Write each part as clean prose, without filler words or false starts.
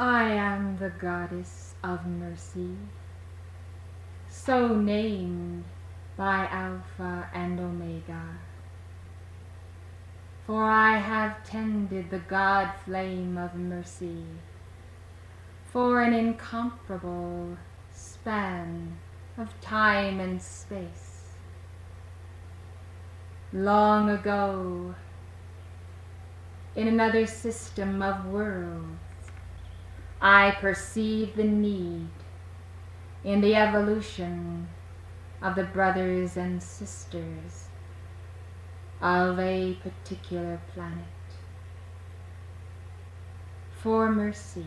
I am the goddess of mercy, so named by Alpha and Omega. For I have tended the God flame of mercy for an incomparable span of time and space. Long ago, in another system of worlds, I perceived the need in the evolution of the brothers and sisters of a particular planet for mercy,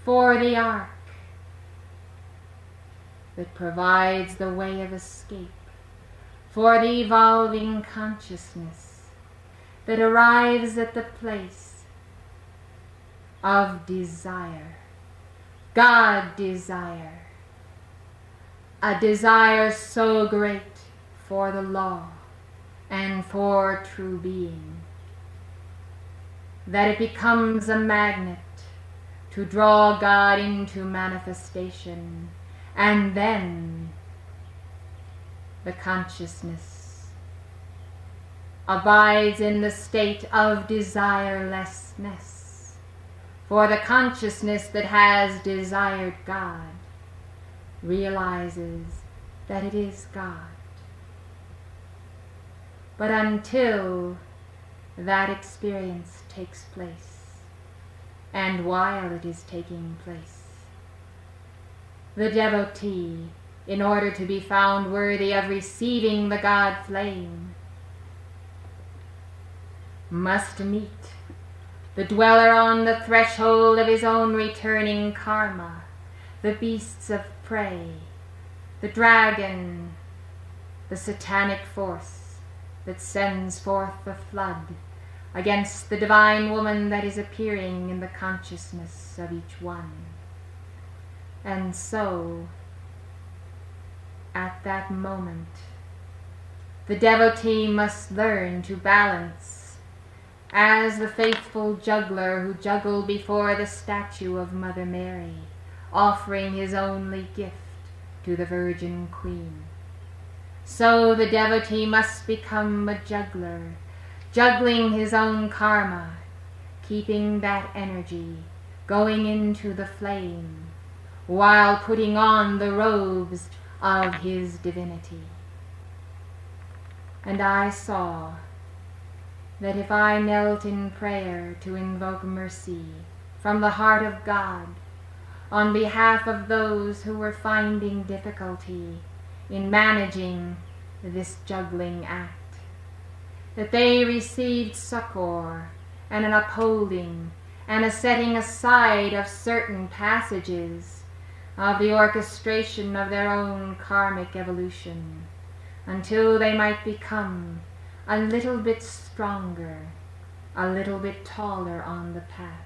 for the ark that provides the way of escape, for the evolving consciousness that arrives at the place of desire, God desire, a desire so great for the law and for true being that it becomes a magnet to draw God into manifestation, and then the consciousness abides in the state of desirelessness. For the consciousness that has desired God realizes that it is God. But until that experience takes place, and while it is taking place, the devotee, in order to be found worthy of receiving the God flame, must meet the dweller on the threshold of his own returning karma, the beasts of prey, the dragon, the satanic force that sends forth the flood against the divine woman that is appearing in the consciousness of each one. And so, at that moment, the devotee must learn to balance as the faithful juggler who juggled before the statue of Mother Mary, offering his only gift to the Virgin Queen. So the devotee must become a juggler, juggling his own karma, keeping that energy going into the flame, while putting on the robes of his divinity. And I saw that if I knelt in prayer to invoke mercy from the heart of God on behalf of those who were finding difficulty in managing this juggling act, that they received succor and an upholding and a setting aside of certain passages of the orchestration of their own karmic evolution, until they might become a little bit stronger, a little bit taller on the path.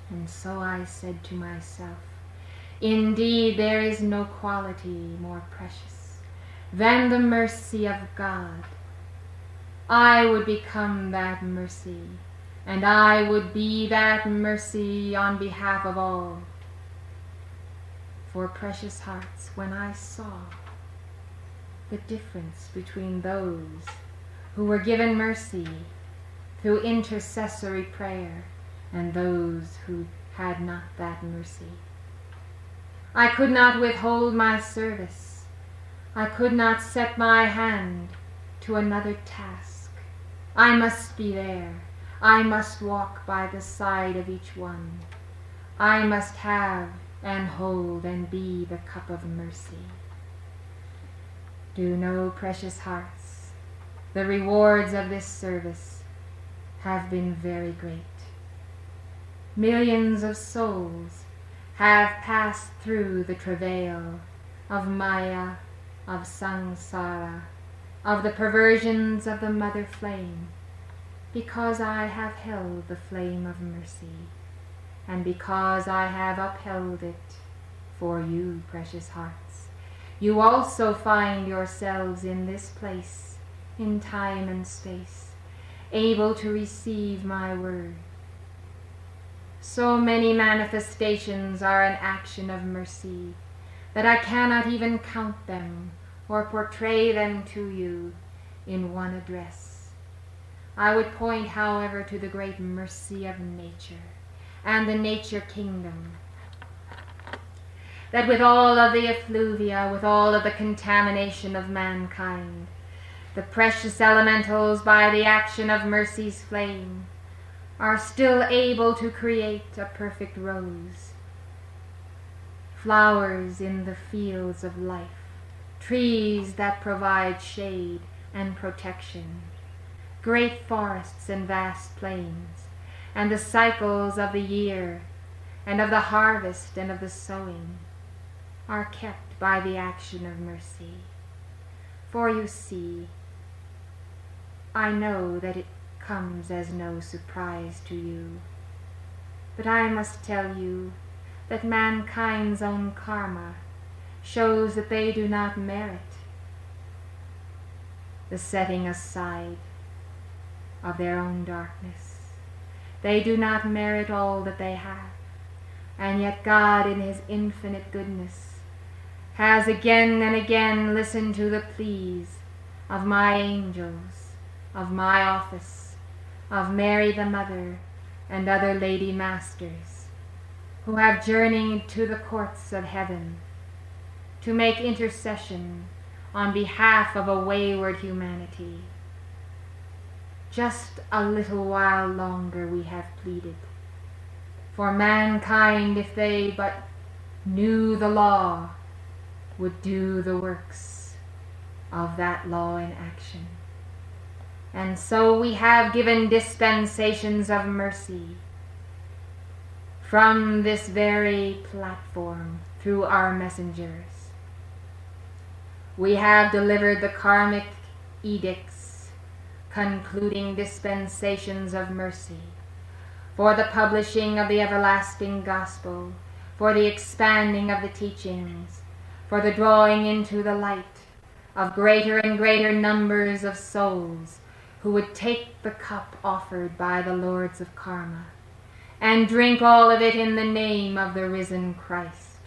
And so I said to myself, indeed there is no quality more precious than the mercy of God. I would become that mercy, and I would be that mercy on behalf of all. For precious hearts, when I saw the difference between those who were given mercy through intercessory prayer and those who had not that mercy, I could not withhold my service. I could not set my hand to another task. I must be there. I must walk by the side of each one. I must have and hold and be the cup of mercy. Do know, precious hearts, the rewards of this service have been very great. Millions of souls have passed through the travail of Maya, of samsara, of the perversions of the mother flame, because I have held the flame of mercy, and because I have upheld it for you, precious hearts. You also find yourselves in this place, in time and space, able to receive my word. So many manifestations are an action of mercy that I cannot even count them or portray them to you in one address. I would point, however, to the great mercy of nature and the nature kingdom, that with all of the effluvia, with all of the contamination of mankind, the precious elementals, by the action of mercy's flame, are still able to create a perfect rose, flowers in the fields of life, trees that provide shade and protection, great forests and vast plains, and the cycles of the year and of the harvest and of the sowing are kept by the action of mercy. For you see, I know that it comes as no surprise to you, but I must tell you that mankind's own karma shows that they do not merit the setting aside of their own darkness. They do not merit all that they have, and yet God in his infinite goodness has again and again listened to the pleas of my angels, of my office, of Mary the Mother, and other lady masters, who have journeyed to the courts of heaven to make intercession on behalf of a wayward humanity. Just a little while longer we have pleaded, for mankind, if they but knew the law, would do the works of that law in action. And so we have given dispensations of mercy from this very platform through our messengers. We have delivered the karmic edicts concluding dispensations of mercy for the publishing of the everlasting gospel, for the expanding of the teachings, for the drawing into the light of greater and greater numbers of souls who would take the cup offered by the lords of karma and drink all of it in the name of the risen Christ.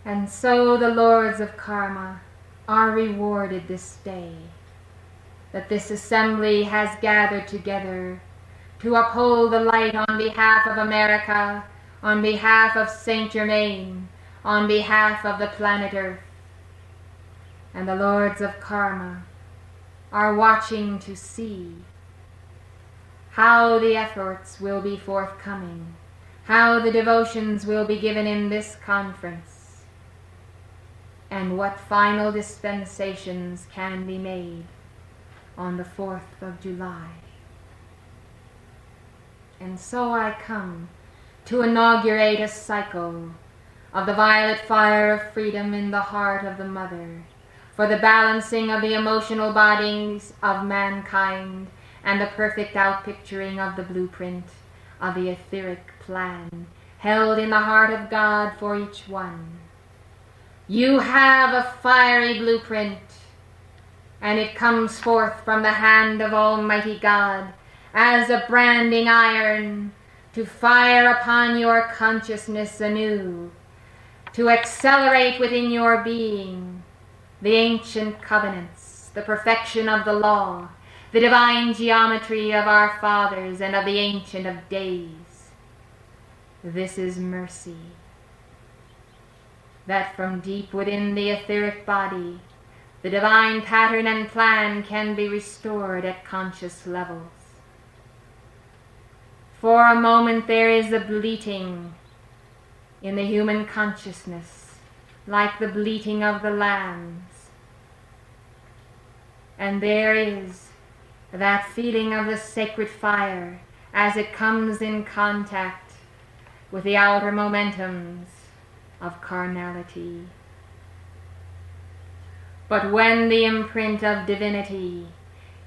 And so the lords of karma are rewarded this day, that this assembly has gathered together to uphold the light on behalf of America, on behalf of Saint Germain, on behalf of the planet Earth. And the lords of karma are watching to see how the efforts will be forthcoming, how the devotions will be given in this conference, and what final dispensations can be made on the 4th of July. And so I come to inaugurate a cycle of the violet fire of freedom in the heart of the Mother, for the balancing of the emotional bodies of mankind and the perfect outpicturing of the blueprint of the etheric plan held in the heart of God for each one. You have a fiery blueprint, and it comes forth from the hand of Almighty God as a branding iron to fire upon your consciousness anew, to accelerate within your being the ancient covenants, the perfection of the law, the divine geometry of our fathers and of the Ancient of Days. This is mercy, that from deep within the etheric body, the divine pattern and plan can be restored at conscious levels. For a moment there is a bleating in the human consciousness, like the bleating of the lambs. And there is that feeling of the sacred fire as it comes in contact with the outer momentums of carnality. But when the imprint of divinity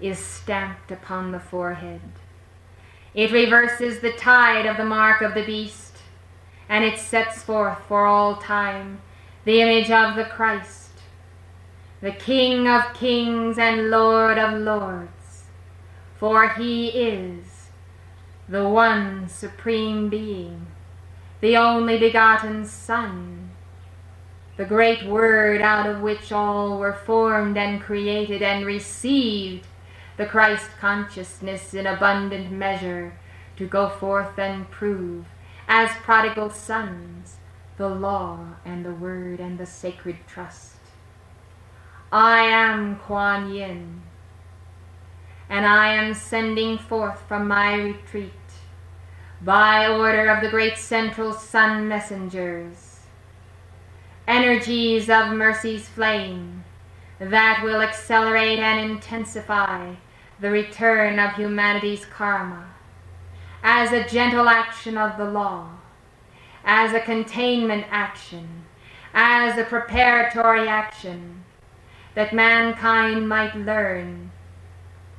is stamped upon the forehead, it reverses the tide of the mark of the beast, and it sets forth for all time the image of the Christ, the King of kings and Lord of lords, For he is the one supreme being, the only begotten Son, the great Word out of which all were formed and created, and received the Christ consciousness in abundant measure to go forth and prove, as prodigal sons, the law and the word and the sacred trust. I am Kuan Yin, and I am sending forth from my retreat, by order of the great central sun messengers, energies of mercy's flame that will accelerate and intensify the return of humanity's karma, as a gentle action of the law, as a containment action, as a preparatory action, that mankind might learn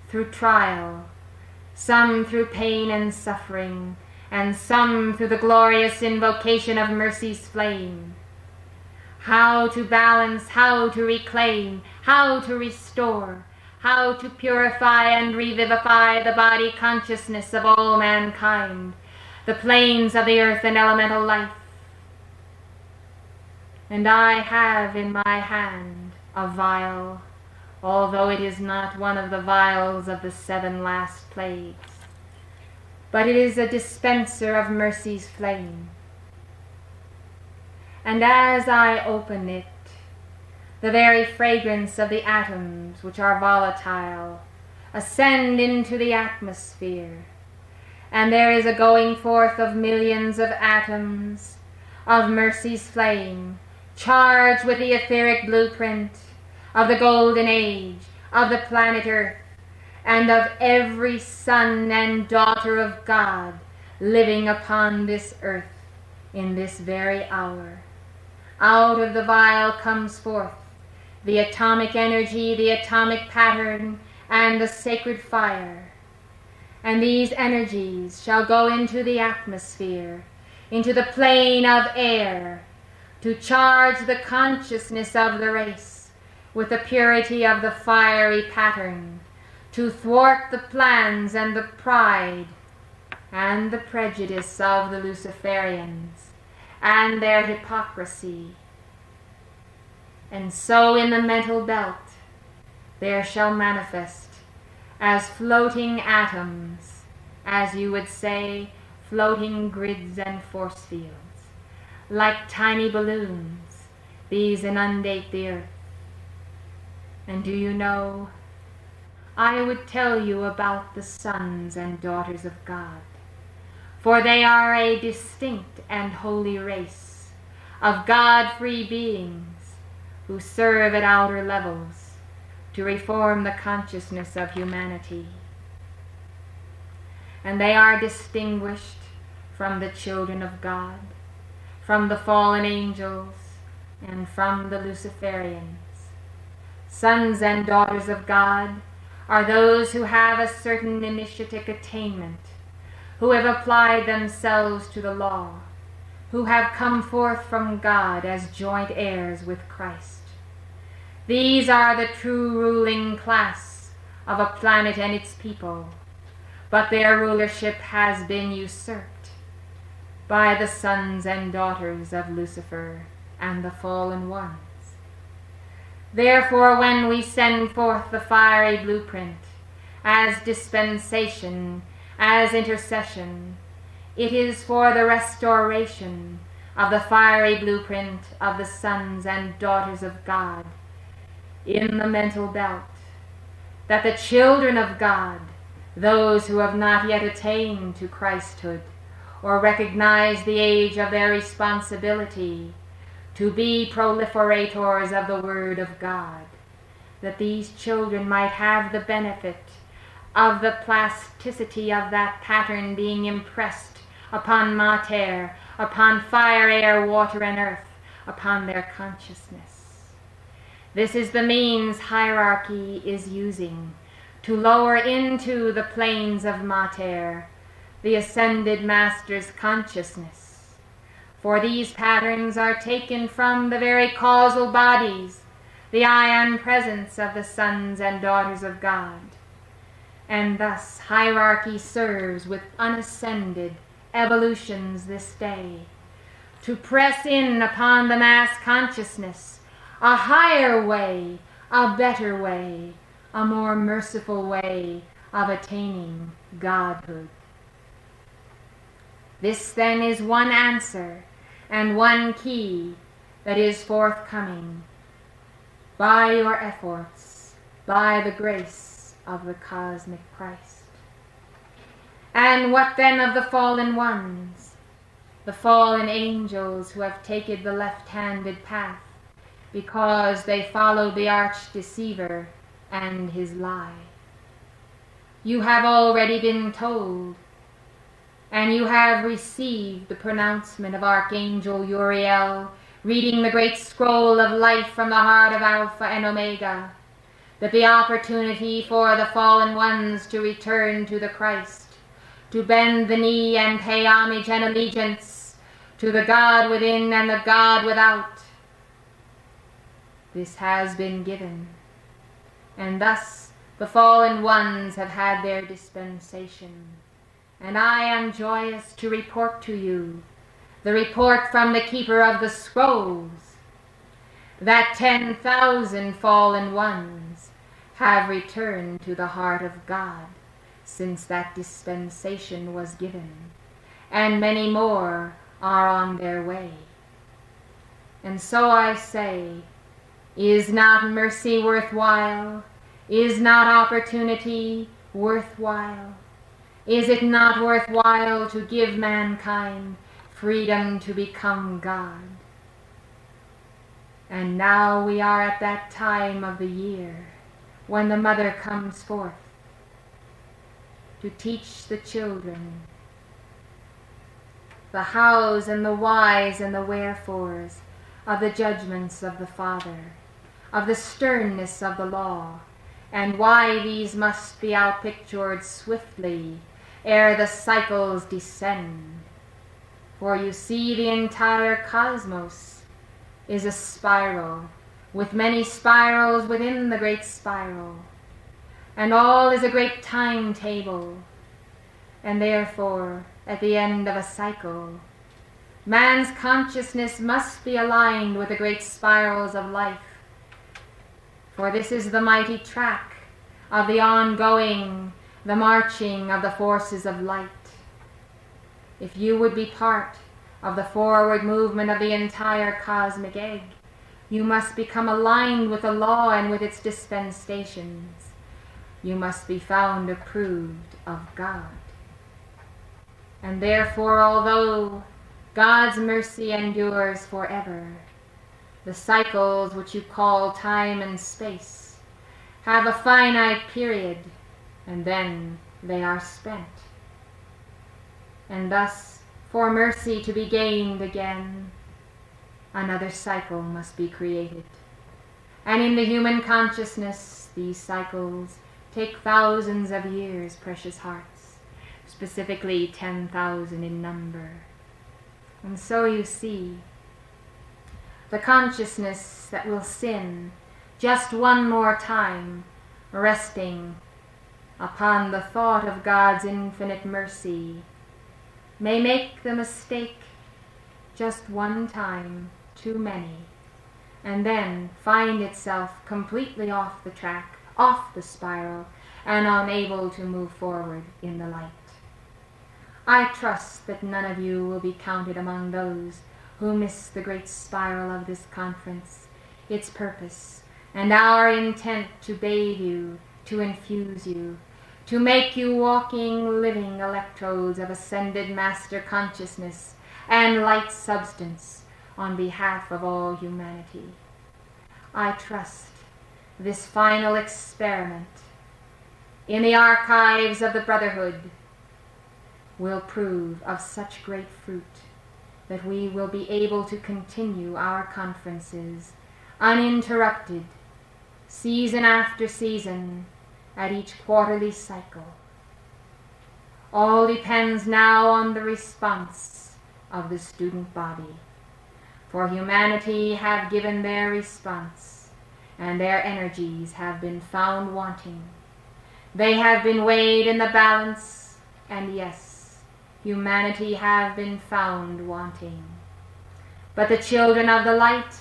through trial, some through pain and suffering, and some through the glorious invocation of mercy's flame, how to balance, how to reclaim, how to restore, how to purify and revivify the body consciousness of all mankind, the planes of the earth and elemental life. And I have in my hand a vial, although it is not one of the vials of the 7 last plagues, but it is a dispenser of mercy's flame. And as I open it, the very fragrance of the atoms, which are volatile, ascend into the atmosphere, and there is a going forth of millions of atoms of mercy's flame, charged with the etheric blueprint of the golden age, of the planet Earth, and of every son and daughter of God living upon this earth in this very hour. Out of the vial comes forth the atomic energy, the atomic pattern, and the sacred fire. And these energies shall go into the atmosphere, into the plane of air, to charge the consciousness of the race with the purity of the fiery pattern, to thwart the plans and the pride and the prejudice of the Luciferians and their hypocrisy. And so in the mental belt there shall manifest as floating atoms, as you would say, floating grids and force fields, like tiny balloons, these inundate the earth. And do you know, I would tell you about the sons and daughters of God, for they are a distinct and holy race of God-free beings who serve at outer levels to reform the consciousness of humanity. And they are distinguished from the children of God, from the fallen angels, and from the Luciferians. Sons and daughters of God are those who have a certain initiatic attainment, who have applied themselves to the law, who have come forth from God as joint heirs with Christ. These are the true ruling class of a planet and its people, but their rulership has been usurped by the sons and daughters of Lucifer and the fallen ones. Therefore, when we send forth the fiery blueprint as dispensation, as intercession, it is for the restoration of the fiery blueprint of the sons and daughters of God in the mental belt, that the children of God, those who have not yet attained to Christhood or recognized the age of their responsibility to be proliferators of the Word of God, that these children might have the benefit of the plasticity of that pattern being impressed upon mater, upon fire, air, water, and earth, upon their consciousness. This is the means hierarchy is using to lower into the planes of mater the ascended master's consciousness. For these patterns are taken from the very causal bodies, the I am presence of the sons and daughters of God. And thus hierarchy serves with unascended evolutions this day to press in upon the mass consciousness a higher way, a better way, a more merciful way of attaining Godhood. This then is one answer and one key that is forthcoming by your efforts, by the grace of the cosmic Christ. And what then of the fallen ones, the fallen angels who have taken the left-handed path because they followed the arch-deceiver and his lie? You have already been told, and you have received the pronouncement of Archangel Uriel, reading the great scroll of life from the heart of Alpha and Omega, that the opportunity for the fallen ones to return to the Christ, to bend the knee and pay homage and allegiance to the God within and the God without, this has been given, and thus the fallen ones have had their dispensation. And I am joyous to report to you the report from the keeper of the scrolls, that 10,000 fallen ones have returned to the heart of God since that dispensation was given, and many more are on their way. And so I say, is not mercy worthwhile? Is not opportunity worthwhile? Is it not worthwhile to give mankind freedom to become God? And now we are at that time of the year when the mother comes forth to teach the children the hows and the whys and the wherefores of the judgments of the Father, of the sternness of the law, and why these must be outpictured swiftly ere the cycles descend. For you see, the entire cosmos is a spiral, with many spirals within the great spiral, and all is a great timetable, and therefore, at the end of a cycle, man's consciousness must be aligned with the great spirals of life, for this is the mighty track of the ongoing, the marching of the forces of light. If you would be part of the forward movement of the entire cosmic egg, you must become aligned with the law and with its dispensations. You must be found approved of God. And therefore, although God's mercy endures forever, the cycles which you call time and space have a finite period, and then they are spent. And thus, for mercy to be gained again, another cycle must be created. And in the human consciousness, these cycles take thousands of years, precious hearts, specifically 10,000 in number. And so you see, the consciousness that will sin just one more time, resting upon the thought of God's infinite mercy, may make the mistake just one time too many, and then find itself completely off the track, off the spiral, and unable to move forward in the light. I trust that none of you will be counted among those who miss the great spiral of this conference, its purpose, and our intent to bathe you, to infuse you, to make you walking, living electrodes of ascended master consciousness and light substance on behalf of all humanity. I trust this final experiment in the archives of the Brotherhood will prove of such great fruit that we will be able to continue our conferences uninterrupted, season after season, at each quarterly cycle. All depends now on the response of the student body, for humanity have given their response, and their energies have been found wanting. They have been weighed in the balance, and yes, humanity have been found wanting. But the children of the light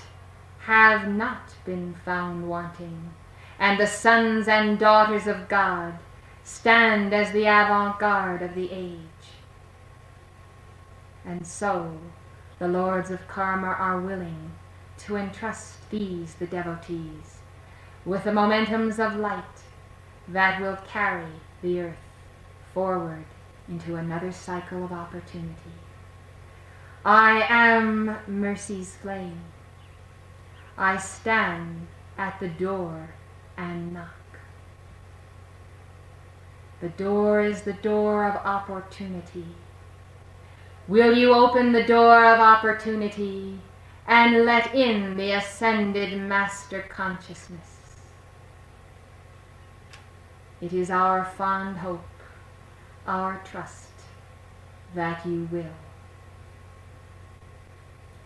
have not been found wanting, and the sons and daughters of God stand as the avant-garde of the age. And so the lords of karma are willing to entrust these, the devotees, with the momentums of light that will carry the earth forward into another cycle of opportunity. I am mercy's flame. I stand at the door and knock. The door is the door of opportunity. Will you open the door of opportunity and let in the ascended master consciousness? It is our fond hope, our trust, that you will.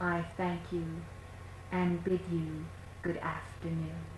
I thank you and bid you good afternoon.